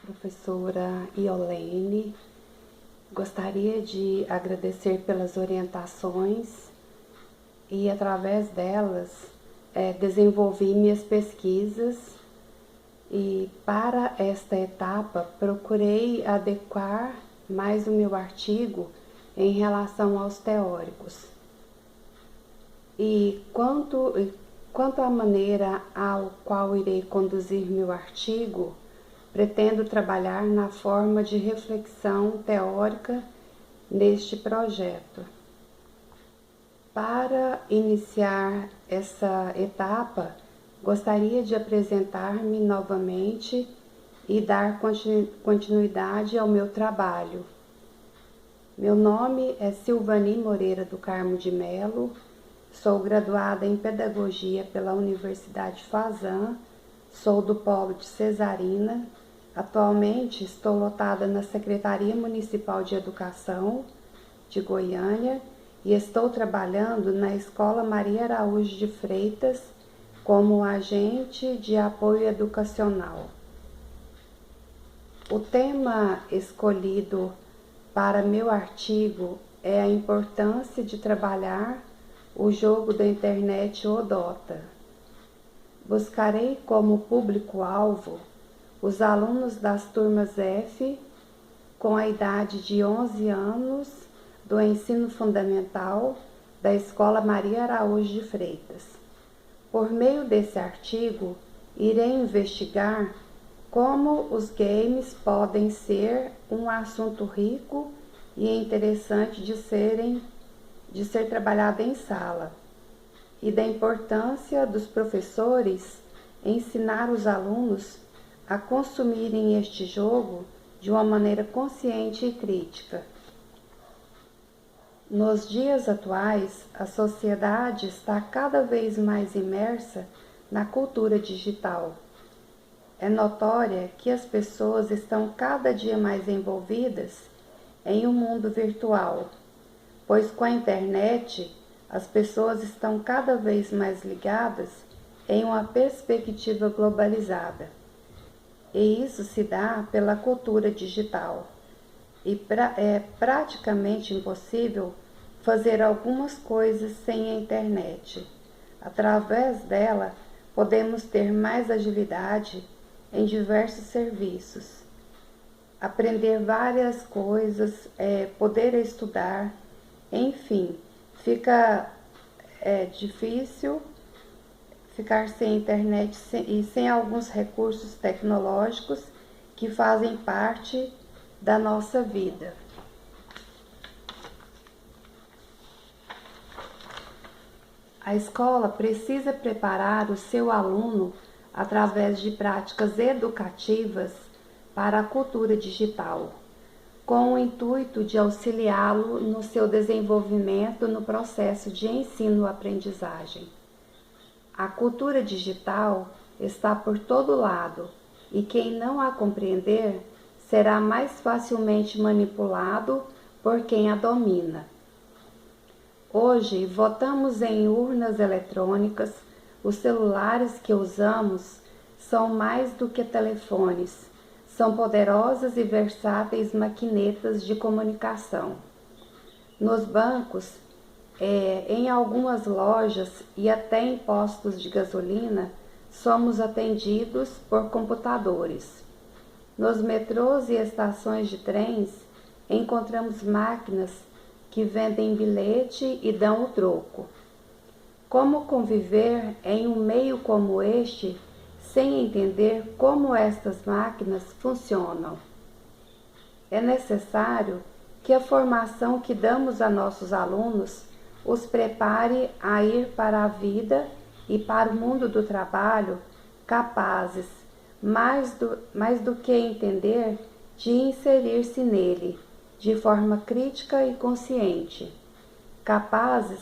Professora Iolene, gostaria de agradecer pelas orientações e, através delas, desenvolvi minhas pesquisas e, para esta etapa, procurei adequar mais o meu artigo em relação aos teóricos. E quanto à maneira ao qual irei conduzir meu artigo, pretendo trabalhar na forma de reflexão teórica neste projeto. Para iniciar essa etapa, gostaria de apresentar-me novamente e dar continuidade ao meu trabalho. Meu nome é Silvani Moreira do Carmo de Melo, sou graduada em Pedagogia pela Universidade Fazan, sou do Polo de Cesarina. Atualmente estou lotada na Secretaria Municipal de Educação de Goiânia e estou trabalhando na Escola Maria Araújo de Freitas como agente de apoio educacional. O tema escolhido para meu artigo é a importância de trabalhar o jogo da internet ou Dota. Buscarei como público-alvo os alunos das turmas F, com a idade de 11 anos, do ensino fundamental da Escola Maria Araújo de Freitas. Por meio desse artigo, irei investigar como os games podem ser um assunto rico e interessante de ser trabalhado em sala, e da importância dos professores ensinar os alunos a consumirem este jogo de uma maneira consciente e crítica. Nos dias atuais, a sociedade está cada vez mais imersa na cultura digital. É notória que as pessoas estão cada dia mais envolvidas em um mundo virtual, pois com a internet as pessoas estão cada vez mais ligadas em uma perspectiva globalizada. E isso se dá pela cultura digital. E é praticamente impossível fazer algumas coisas sem a internet. Através dela, podemos ter mais agilidade em diversos serviços, aprender várias coisas, poder estudar, enfim, fica difícil ficar sem internet e sem alguns recursos tecnológicos que fazem parte da nossa vida. A escola precisa preparar o seu aluno através de práticas educativas para a cultura digital, com o intuito de auxiliá-lo no seu desenvolvimento no processo de ensino-aprendizagem. A cultura digital está por todo lado e quem não a compreender será mais facilmente manipulado por quem a domina. Hoje, votamos em urnas eletrônicas, os celulares que usamos são mais do que telefones, são poderosas e versáteis maquinetas de comunicação. Nos bancos, em algumas lojas e até em postos de gasolina, somos atendidos por computadores. Nos metrôs e estações de trens, encontramos máquinas que vendem bilhete e dão o troco. Como conviver em um meio como este sem entender como estas máquinas funcionam? É necessário que a formação que damos a nossos alunos os prepare a ir para a vida e para o mundo do trabalho capazes, mais do que entender, de inserir-se nele de forma crítica e consciente, capazes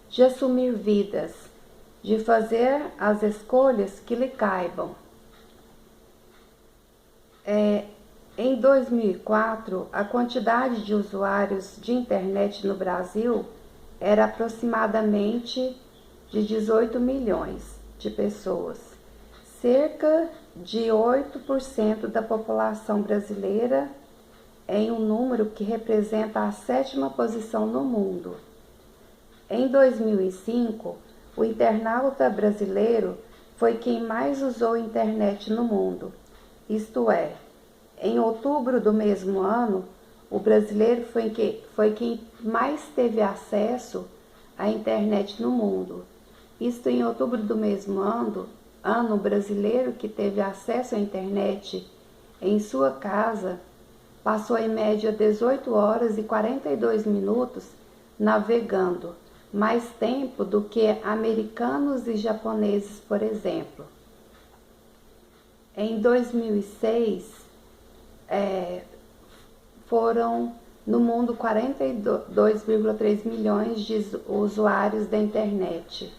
de assumir vidas, de fazer as escolhas que lhe caibam. Em 2004, a quantidade de usuários de internet no Brasil era aproximadamente de 18 milhões de pessoas, cerca de 8% da população brasileira, em um número que representa a 7ª posição no mundo. Em 2005, o internauta brasileiro foi quem mais usou a internet no mundo, isto é, em outubro do mesmo ano, o brasileiro foi quem mais teve acesso à internet no mundo. Isto em outubro do mesmo ano, o brasileiro que teve acesso à internet em sua casa passou em média 18 horas e 42 minutos navegando, mais tempo do que americanos e japoneses, por exemplo. Em 2006, foram no mundo 42,3 milhões de usuários da internet.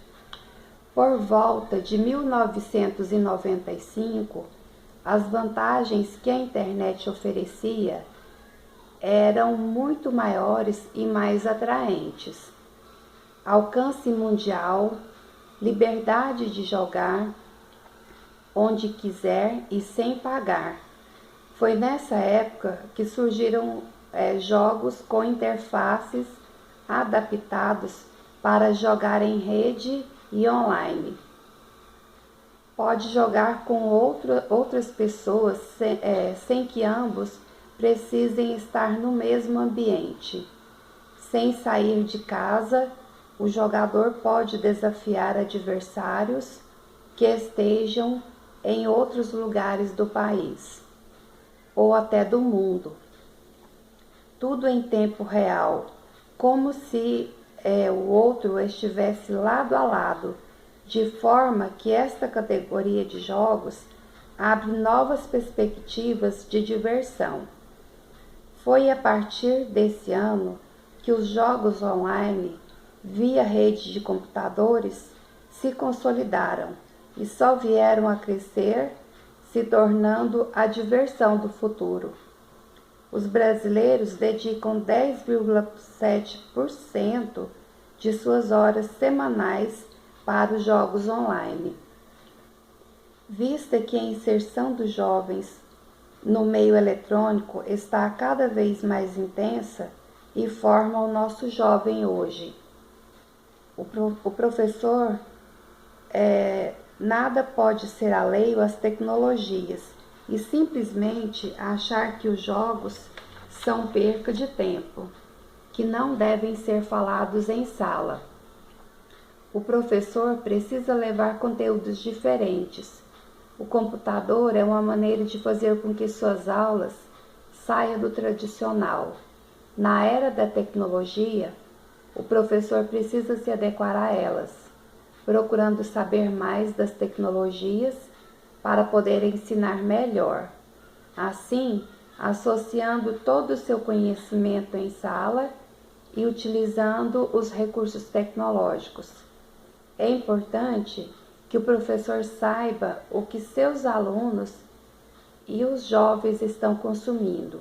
Por volta de 1995, as vantagens que a internet oferecia eram muito maiores e mais atraentes. Alcance mundial, liberdade de jogar onde quiser e sem pagar. Foi nessa época que surgiram jogos com interfaces adaptados para jogar em rede e online. Pode jogar com outras pessoas sem que ambos precisem estar no mesmo ambiente. Sem sair de casa, o jogador pode desafiar adversários que estejam em outros lugares do país ou até do mundo. Tudo em tempo real, como se o outro estivesse lado a lado, de forma que esta categoria de jogos abre novas perspectivas de diversão. Foi a partir desse ano que os jogos online, via rede de computadores, se consolidaram e só vieram a crescer, se tornando a diversão do futuro. Os brasileiros dedicam 10,7% de suas horas semanais para os jogos online. Vista que a inserção dos jovens no meio eletrônico está cada vez mais intensa e forma o nosso jovem hoje. O professor nada pode ser alheio às tecnologias e simplesmente achar que os jogos são perca de tempo, que não devem ser falados em sala. O professor precisa levar conteúdos diferentes. O computador é uma maneira de fazer com que suas aulas saiam do tradicional. Na era da tecnologia, o professor precisa se adequar a elas, procurando saber mais das tecnologias para poder ensinar melhor. Assim, associando todo o seu conhecimento em sala e utilizando os recursos tecnológicos. É importante que o professor saiba o que seus alunos e os jovens estão consumindo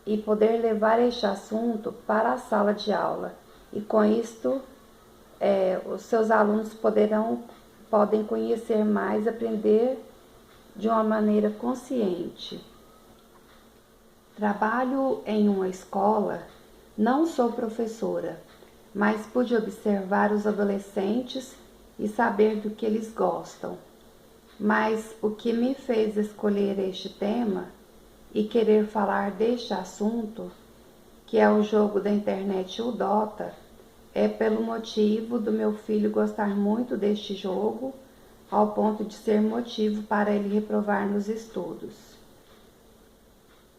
e poder levar este assunto para a sala de aula. E com isto, os seus alunos podem conhecer mais, aprender de uma maneira consciente. Trabalho em uma escola, não sou professora, mas pude observar os adolescentes e saber do que eles gostam. Mas o que me fez escolher este tema e querer falar deste assunto, que é o jogo da internet, o Dota, é pelo motivo do meu filho gostar muito deste jogo, ao ponto de ser motivo para ele reprovar nos estudos.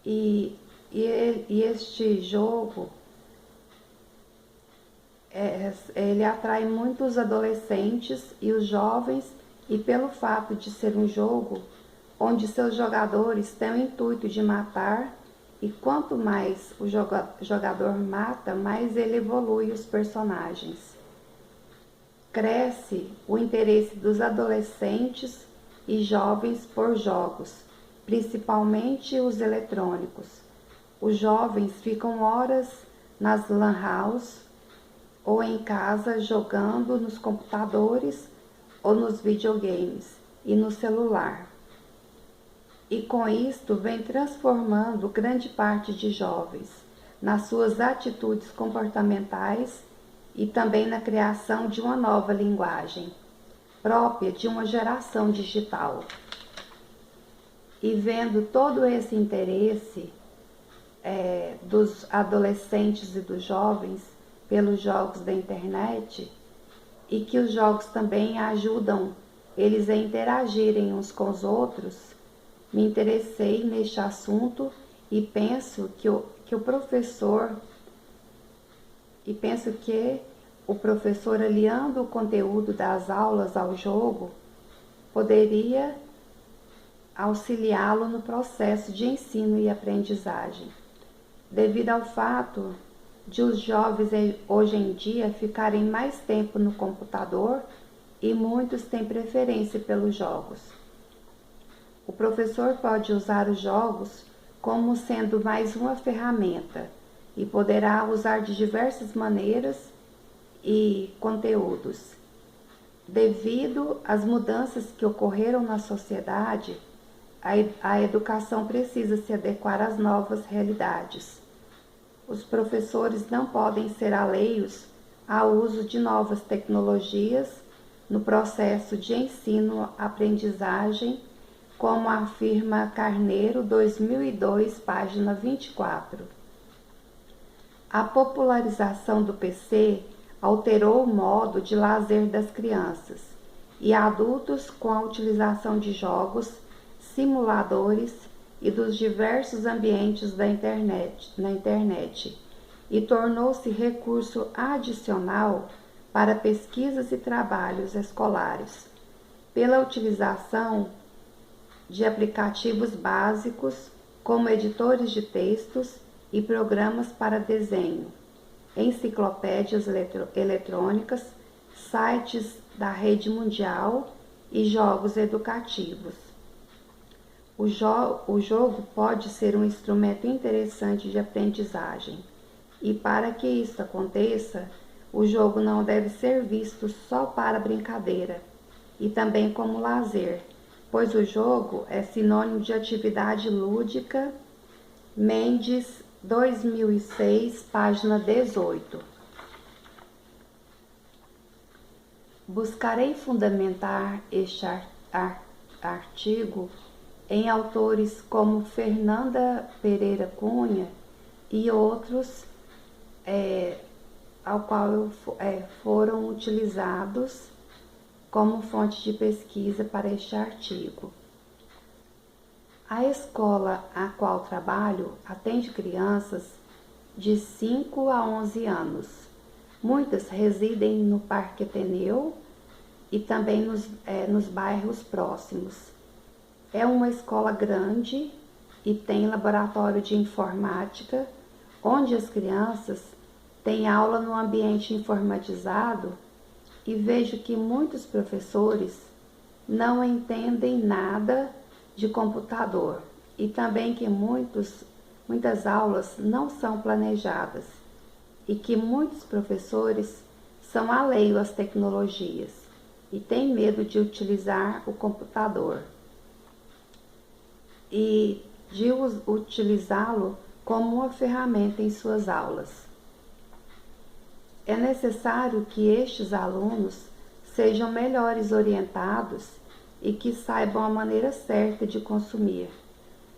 E este jogo, ele atrai muitos adolescentes e os jovens, e pelo fato de ser um jogo onde seus jogadores têm o intuito de matar, e quanto mais o jogador mata, mais ele evolui os personagens. Cresce o interesse dos adolescentes e jovens por jogos, principalmente os eletrônicos. Os jovens ficam horas nas lan house ou em casa jogando nos computadores ou nos videogames. e no celular. E com isto vem transformando grande parte de jovens nas suas atitudes comportamentais e também na criação de uma nova linguagem, própria de uma geração digital. E vendo todo esse interesse dos adolescentes e dos jovens pelos jogos da internet, e que os jogos também ajudam eles a interagirem uns com os outros, me interessei neste assunto e penso que o professor aliando o conteúdo das aulas ao jogo poderia auxiliá-lo no processo de ensino e aprendizagem, devido ao fato de os jovens hoje em dia ficarem mais tempo no computador e muitos têm preferência pelos jogos. O professor pode usar os jogos como sendo mais uma ferramenta e poderá usar de diversas maneiras e conteúdos. Devido às mudanças que ocorreram na sociedade, a educação precisa se adequar às novas realidades. Os professores não podem ser alheios ao uso de novas tecnologias no processo de ensino-aprendizagem, como afirma Carneiro, 2002, página 24. A popularização do PC alterou o modo de lazer das crianças e adultos com a utilização de jogos, simuladores e dos diversos ambientes na internet, e tornou-se recurso adicional para pesquisas e trabalhos escolares, pela utilização de aplicativos básicos como editores de textos e programas para desenho, enciclopédias eletrônicas, sites da rede mundial e jogos educativos. O jogo pode ser um instrumento interessante de aprendizagem, e para que isso aconteça, o jogo não deve ser visto só para brincadeira, e também como lazer, pois o jogo é sinônimo de atividade lúdica. Mendes, 2006, página 18. Buscarei fundamentar este artigo em autores como Fernanda Pereira Cunha e outros ao qual foram utilizados como fonte de pesquisa para este artigo. A escola a qual trabalho atende crianças de 5 a 11 anos. Muitas residem no Parque Ateneu e também nos bairros próximos. É uma escola grande e tem laboratório de informática, onde as crianças têm aula no ambiente informatizado, e vejo que muitos professores não entendem nada de computador e também que muitas aulas não são planejadas e que muitos professores são alheios às tecnologias e têm medo de utilizar o computador e de utilizá-lo como uma ferramenta em suas aulas. É necessário que estes alunos sejam melhores orientados e que saibam a maneira certa de consumir,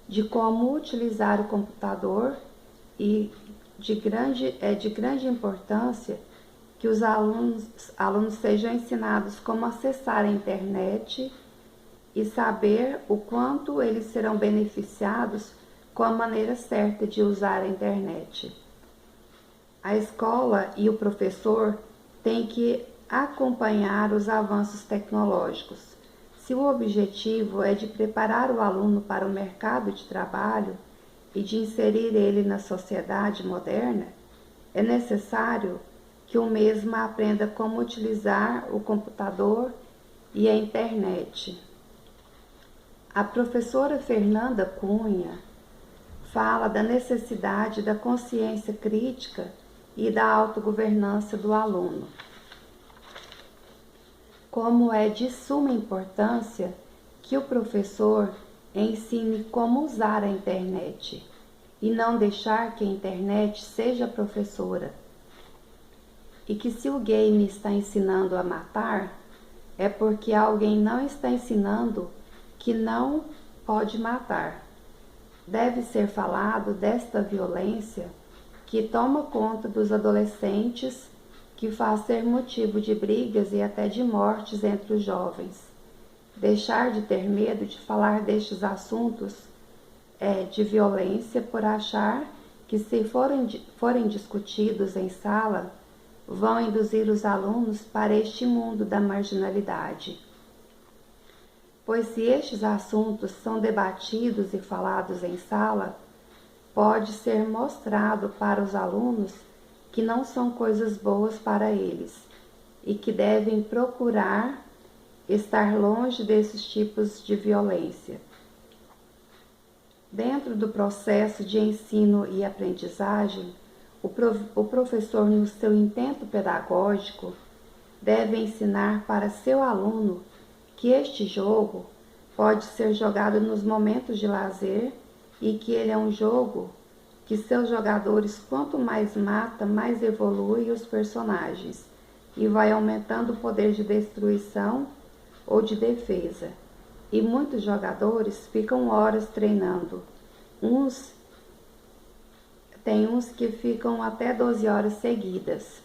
de como utilizar o computador, e de grande importância que os alunos sejam ensinados como acessar a internet e saber o quanto eles serão beneficiados com a maneira certa de usar a internet. A escola e o professor têm que acompanhar os avanços tecnológicos. Se o objetivo é de preparar o aluno para o mercado de trabalho e de inserir ele na sociedade moderna, é necessário que o mesmo aprenda como utilizar o computador e a internet. A professora Fernanda Cunha fala da necessidade da consciência crítica e da autogovernança do aluno. Como é de suma importância que o professor ensine como usar a internet e não deixar que a internet seja professora. E que se o game está ensinando a matar, é porque alguém não está ensinando que não pode matar. Deve ser falado desta violência que toma conta dos adolescentes, que faz ser motivo de brigas e até de mortes entre os jovens. Deixar de ter medo de falar destes assuntos de violência por achar que, se forem discutidos em sala, vão induzir os alunos para este mundo da marginalidade. Pois se estes assuntos são debatidos e falados em sala, pode ser mostrado para os alunos que não são coisas boas para eles e que devem procurar estar longe desses tipos de violência. Dentro do processo de ensino e aprendizagem, o professor, no seu intento pedagógico, deve ensinar para seu aluno que este jogo pode ser jogado nos momentos de lazer e que ele é um jogo que seus jogadores, quanto mais mata, mais evolui os personagens e vai aumentando o poder de destruição ou de defesa. E muitos jogadores ficam horas treinando. Tem uns que ficam até 12 horas seguidas.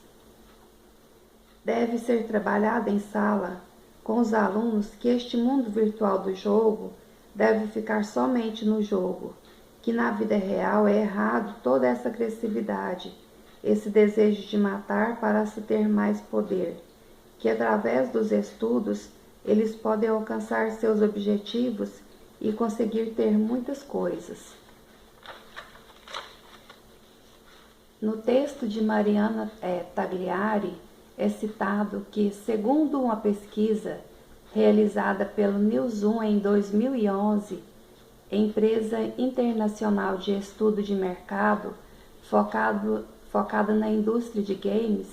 Deve ser trabalhado em sala com os alunos que este mundo virtual do jogo deve ficar somente no jogo, que na vida real é errado toda essa agressividade, esse desejo de matar para se ter mais poder, que através dos estudos eles podem alcançar seus objetivos e conseguir ter muitas coisas. No texto de Mariana Tagliari, é citado que, segundo uma pesquisa realizada pelo Newzoo em 2011, empresa internacional de estudo de mercado focada na indústria de games,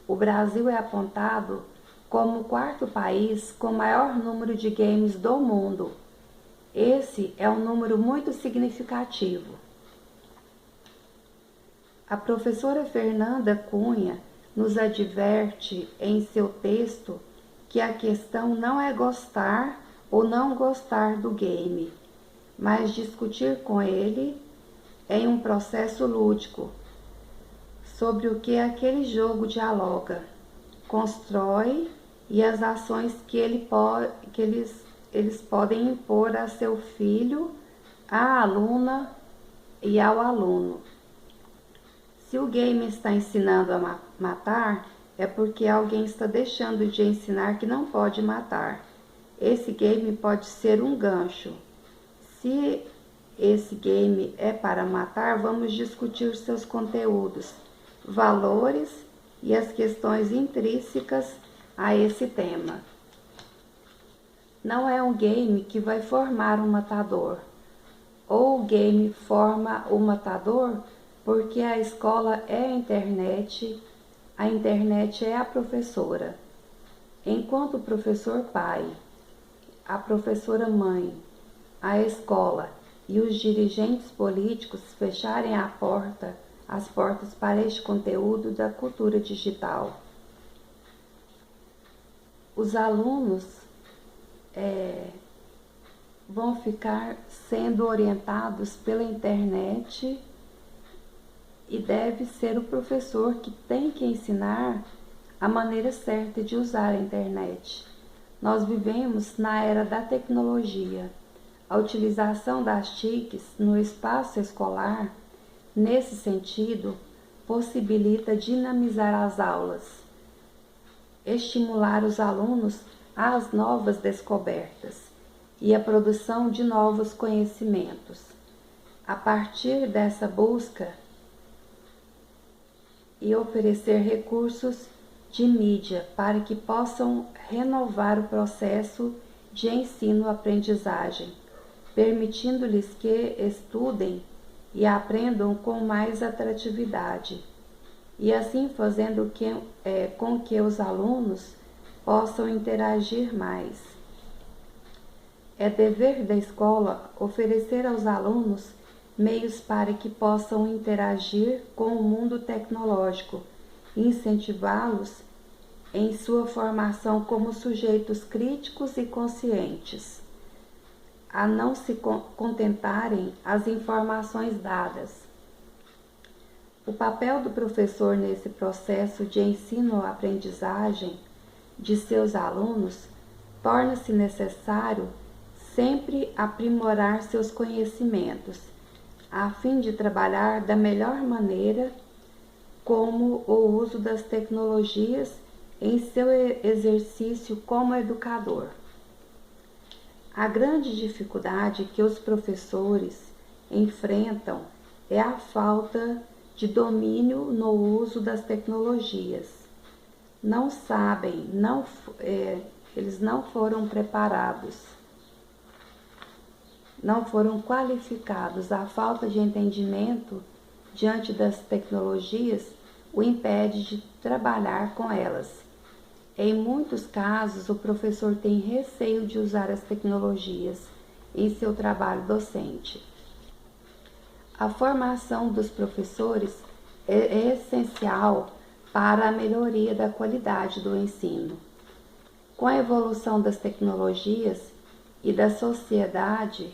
o Brasil é apontado como o quarto país com maior número de games do mundo. Esse é um número muito significativo. A professora Fernanda Cunha nos adverte em seu texto que a questão não é gostar ou não gostar do game, mas discutir com ele em um processo lúdico sobre o que aquele jogo dialoga, constrói e as ações que eles podem impor a seu filho, à aluna e ao aluno. Se o game está ensinando a matar, é porque alguém está deixando de ensinar que não pode matar. Esse game pode ser um gancho. Se esse game é para matar, vamos discutir seus conteúdos, valores e as questões intrínsecas a esse tema. Não é um game que vai formar um matador. Ou o game forma o matador porque a escola é a internet é a professora. Enquanto o professor pai, a professora mãe, a escola e os dirigentes políticos fecharem as portas para este conteúdo da cultura digital, os alunos vão ficar sendo orientados pela internet e deve ser o professor que tem que ensinar a maneira certa de usar a internet. Nós vivemos na era da tecnologia. A utilização das TICs no espaço escolar, nesse sentido, possibilita dinamizar as aulas, estimular os alunos às novas descobertas e à produção de novos conhecimentos. A partir dessa busca, e oferecer recursos de mídia para que possam renovar o processo de ensino-aprendizagem, permitindo-lhes que estudem e aprendam com mais atratividade, e assim fazendo com que os alunos possam interagir mais. É dever da escola oferecer aos alunos meios para que possam interagir com o mundo tecnológico e incentivá-los em sua formação como sujeitos críticos e conscientes, a não se contentarem as informações dadas. O papel do professor nesse processo de ensino-aprendizagem de seus alunos torna-se necessário sempre aprimorar seus conhecimentos, a fim de trabalhar da melhor maneira como o uso das tecnologias em seu exercício como educador. A grande dificuldade que os professores enfrentam é a falta de domínio no uso das tecnologias. Não sabem, eles não foram preparados, não foram qualificados. A falta de entendimento diante das tecnologias o impede de trabalhar com elas. Em muitos casos, o professor tem receio de usar as tecnologias em seu trabalho docente. A formação dos professores é essencial para a melhoria da qualidade do ensino. Com a evolução das tecnologias e da sociedade,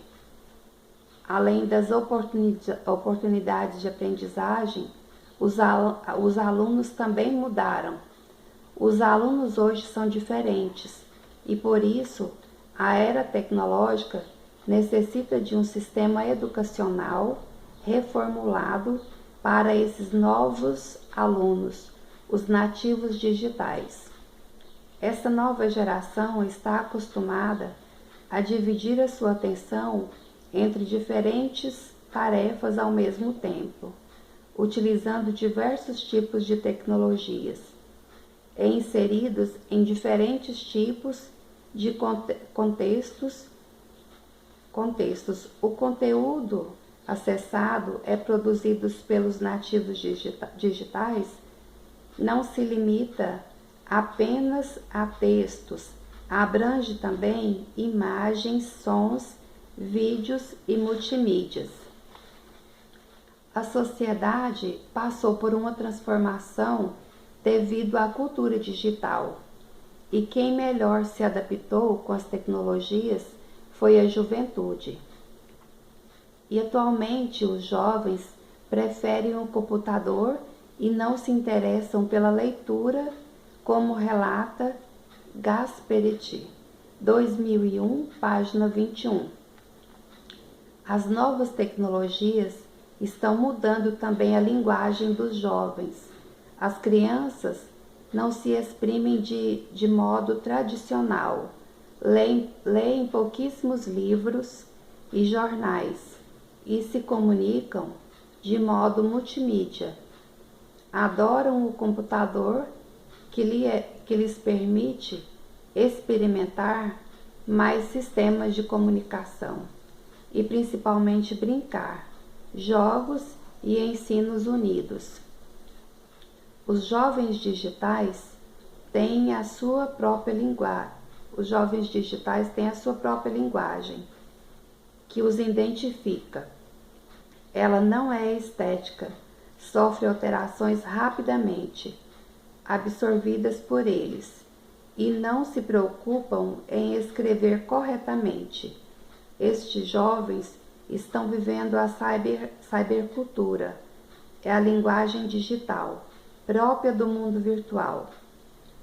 além das oportunidades de aprendizagem, os alunos também mudaram. Os alunos hoje são diferentes e, por isso, a era tecnológica necessita de um sistema educacional reformulado para esses novos alunos, os nativos digitais. Essa nova geração está acostumada a dividir a sua atenção entre diferentes tarefas ao mesmo tempo, utilizando diversos tipos de tecnologias, inseridos em diferentes tipos de contextos. O conteúdo acessado é produzido pelos nativos digitais, não se limita apenas a textos, abrange também imagens, sons, vídeos e multimídias. A sociedade passou por uma transformação devido à cultura digital, e quem melhor se adaptou com as tecnologias foi a juventude. E atualmente os jovens preferem o computador e não se interessam pela leitura, como relata Gasperetti, 2001, página 21. As novas tecnologias estão mudando também a linguagem dos jovens. As crianças não se exprimem de modo tradicional, leem pouquíssimos livros e jornais e se comunicam de modo multimídia. Adoram o computador que lhes permite experimentar mais sistemas de comunicação e principalmente brincar, jogos e ensinos unidos. Os jovens digitais têm a sua própria linguagem. Que os identifica. Ela não é estética, sofre alterações rapidamente, absorvidas por eles, e não se preocupam em escrever corretamente. Estes jovens estão vivendo a cybercultura, é a linguagem digital, própria do mundo virtual.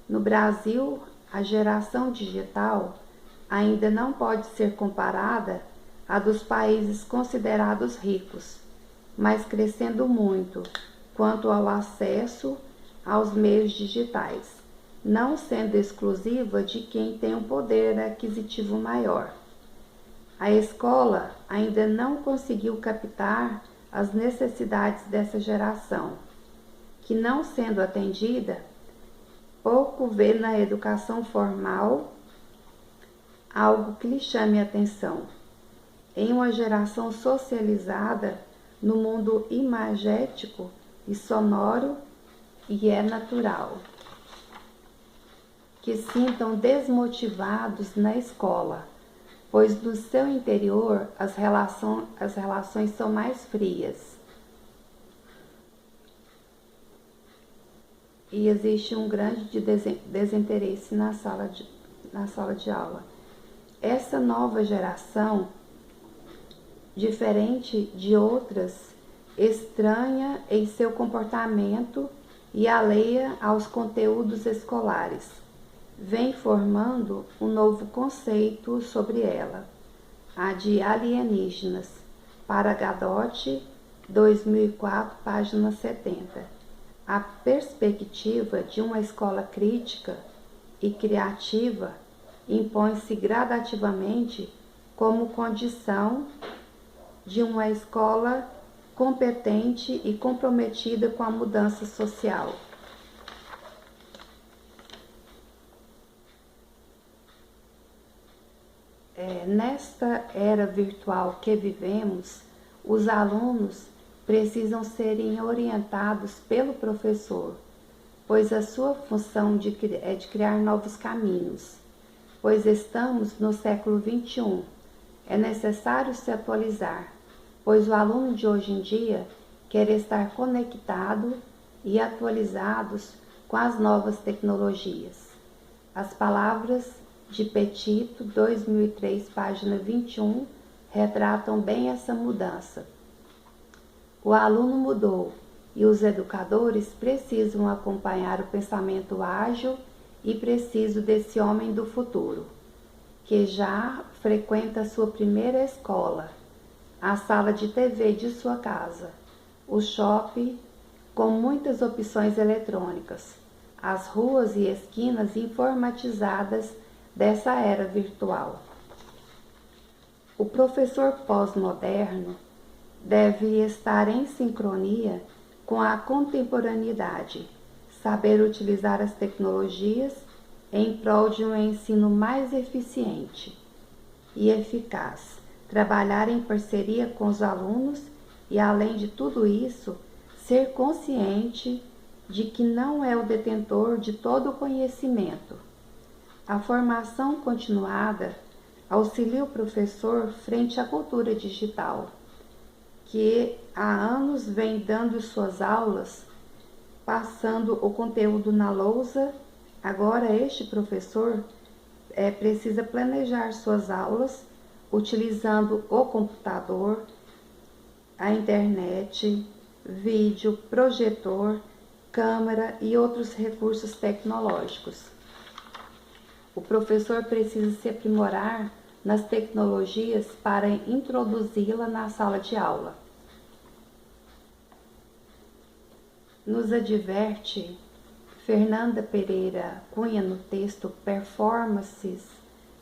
No Brasil, a geração digital ainda não pode ser comparada à dos países considerados ricos, mas crescendo muito quanto ao acesso aos meios digitais, não sendo exclusiva de quem tem um poder aquisitivo maior. A escola ainda não conseguiu captar as necessidades dessa geração, que, não sendo atendida, pouco vê na educação formal algo que lhe chame a atenção. Em uma geração socializada no mundo imagético e sonoro, e é natural que sintam desmotivados na escola, pois no seu interior as relações são mais frias e existe um grande desinteresse na sala de aula. Essa nova geração, diferente de outras, estranha em seu comportamento e alheia aos conteúdos escolares, vem formando um novo conceito sobre ela, a de alienígenas, para Gadotti, 2004, página 70. A perspectiva de uma escola crítica e criativa impõe-se gradativamente como condição de uma escola competente e comprometida com a mudança social. Nesta era virtual que vivemos, os alunos precisam serem orientados pelo professor, pois a sua função é de criar novos caminhos, pois estamos no século XXI. É necessário se atualizar, pois o aluno de hoje em dia quer estar conectado e atualizados com as novas tecnologias. As palavras de Petito, 2003, página 21, retratam bem essa mudança. O aluno mudou e os educadores precisam acompanhar o pensamento ágil e preciso desse homem do futuro, que já frequenta sua primeira escola, a sala de TV de sua casa, o shopping com muitas opções eletrônicas, as ruas e esquinas informatizadas dessa era virtual. O professor pós-moderno deve estar em sincronia com a contemporaneidade, saber utilizar as tecnologias em prol de um ensino mais eficiente e eficaz, trabalhar em parceria com os alunos e, além de tudo isso, ser consciente de que não é o detentor de todo o conhecimento. A formação continuada auxilia o professor frente à cultura digital, que há anos vem dando suas aulas, passando o conteúdo na lousa. Agora este professor precisa planejar suas aulas utilizando o computador, a internet, vídeo, projetor, câmera e outros recursos tecnológicos. O professor precisa se aprimorar nas tecnologias para introduzi-la na sala de aula. Nos adverte Fernanda Pereira Cunha no texto Performances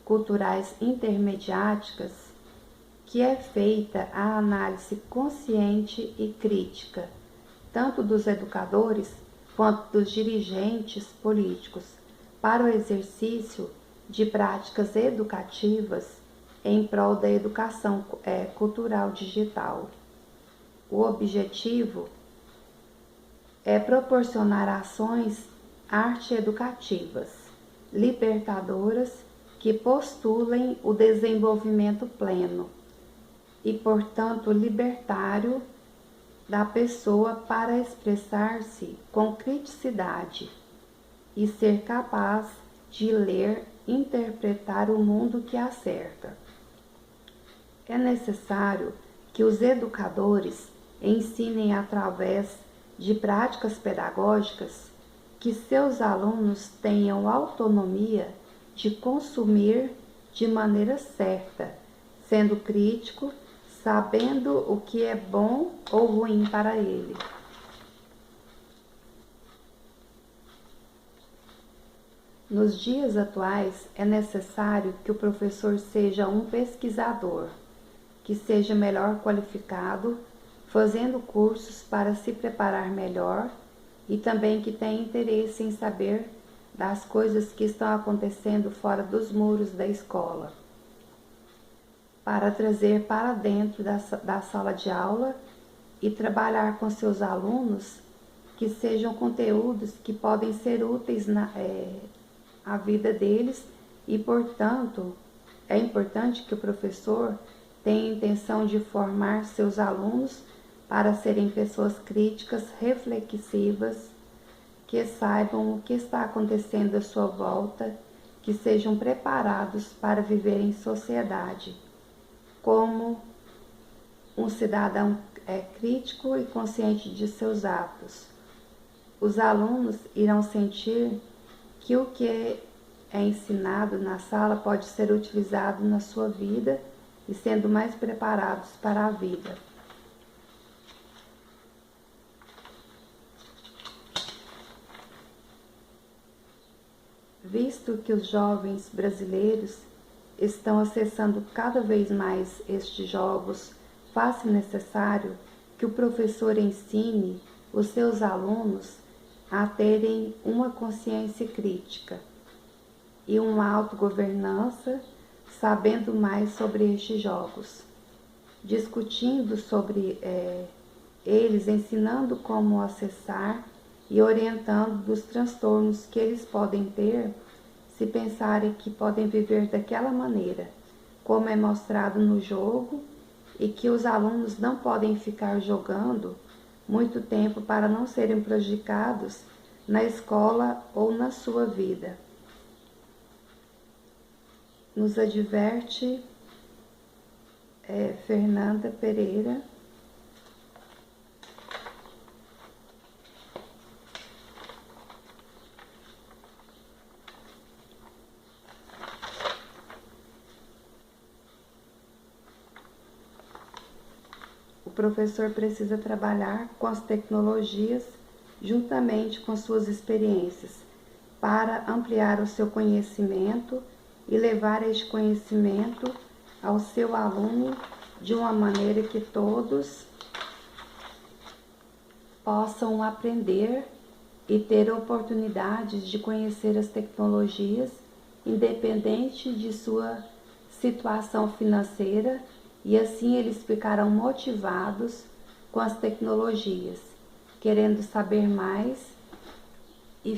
Culturais Intermediáticas, que é feita a análise consciente e crítica, tanto dos educadores quanto dos dirigentes políticos, para o exercício de práticas educativas em prol da educação cultural digital. O objetivo é proporcionar ações arte-educativas, libertadoras, que postulem o desenvolvimento pleno e, portanto, libertário da pessoa para expressar-se com criticidade e ser capaz de ler e interpretar o mundo que a cerca. É necessário que os educadores ensinem através de práticas pedagógicas que seus alunos tenham autonomia de consumir de maneira certa, sendo crítico, sabendo o que é bom ou ruim para ele. Nos dias atuais, é necessário que o professor seja um pesquisador, que seja melhor qualificado, fazendo cursos para se preparar melhor e também que tenha interesse em saber das coisas que estão acontecendo fora dos muros da escola, para trazer para dentro da sala de aula e trabalhar com seus alunos que sejam conteúdos que podem ser úteis à vida deles e, portanto, É importante que o professor tenha a intenção de formar seus alunos para serem pessoas críticas, reflexivas, que saibam o que está acontecendo à sua volta, que sejam preparados para viver em sociedade, como um cidadão crítico e consciente de seus atos. Os alunos irão sentir que o que é ensinado na sala pode ser utilizado na sua vida e sendo mais preparados para a vida. Visto que os jovens brasileiros estão acessando cada vez mais estes jogos, faz-se necessário que o professor ensine os seus alunos a terem uma consciência crítica e uma autogovernança, sabendo mais sobre estes jogos, discutindo sobre eles, ensinando como acessar e orientando dos transtornos que eles podem ter se pensarem que podem viver daquela maneira, como é mostrado no jogo, e que os alunos não podem ficar jogando muito tempo para não serem prejudicados na escola ou na sua vida. Nos adverte Fernanda Pereira. O professor precisa trabalhar com as tecnologias juntamente com suas experiências para ampliar o seu conhecimento e levar este conhecimento ao seu aluno de uma maneira que todos possam aprender e ter oportunidades de conhecer as tecnologias, independente de sua situação financeira, e assim eles ficarão motivados com as tecnologias, querendo saber mais e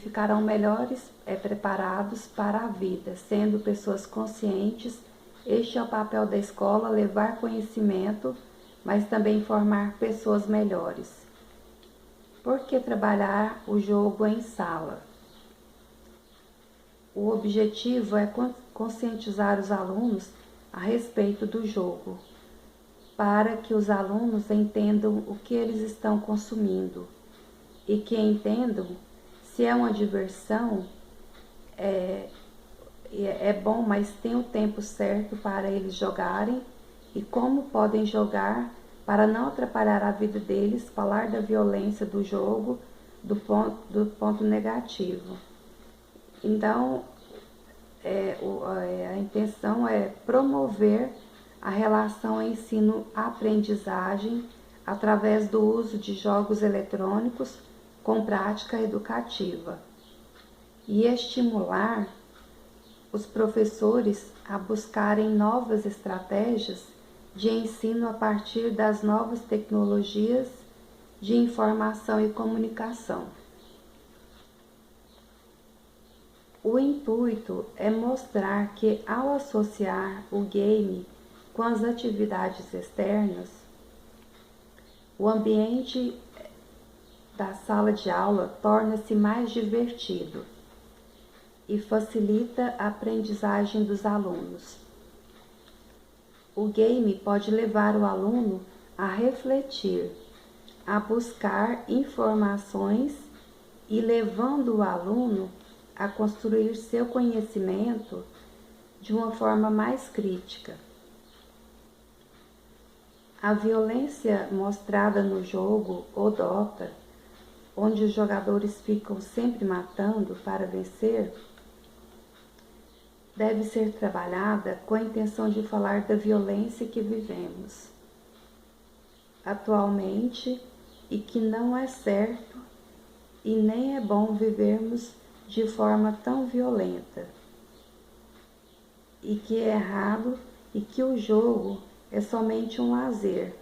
ficarão melhores preparados para a vida, sendo pessoas conscientes. Este é o papel da escola, levar conhecimento, mas também formar pessoas melhores. Por que trabalhar o jogo em sala? O objetivo é conscientizar os alunos a respeito do jogo, para que os alunos entendam o que eles estão consumindo e que entendam se é uma diversão, é bom, mas tem o tempo certo para eles jogarem e como podem jogar para não atrapalhar a vida deles, falar da violência do jogo, do ponto negativo. Então, a intenção é promover a relação ensino-aprendizagem através do uso de jogos eletrônicos com prática educativa e estimular os professores a buscarem novas estratégias de ensino a partir das novas tecnologias de informação e comunicação. O intuito é mostrar que, ao associar o game com as atividades externas, o ambiente da sala de aula torna-se mais divertido e facilita a aprendizagem dos alunos. O game pode levar o aluno a refletir, a buscar informações e levando o aluno a construir seu conhecimento de uma forma mais crítica. A violência mostrada no jogo ou Dota, onde os jogadores ficam sempre matando para vencer, deve ser trabalhada com a intenção de falar da violência que vivemos atualmente e que não é certo e nem é bom vivermos de forma tão violenta, e que é errado e que o jogo é somente um lazer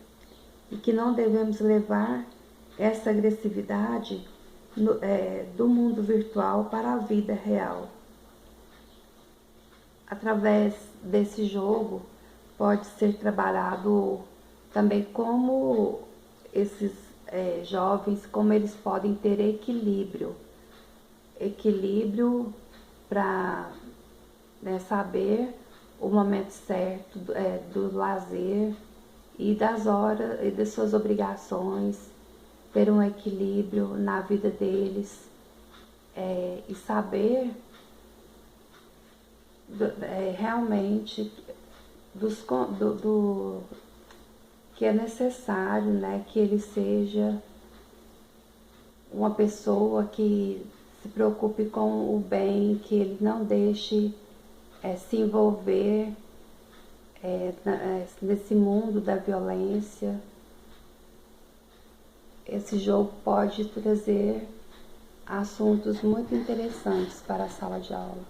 e que não devemos levar essa agressividade do mundo virtual para a vida real. através desse jogo pode ser trabalhado também como esses jovens, como eles podem ter equilíbrio para, né, saber o momento certo do lazer e das horas e das suas obrigações, ter um equilíbrio na vida deles e saber realmente do que é necessário, né, que ele seja uma pessoa que se preocupe com o bem, que ele não deixe se envolver nesse mundo da violência. Esse jogo pode trazer assuntos muito interessantes para a sala de aula.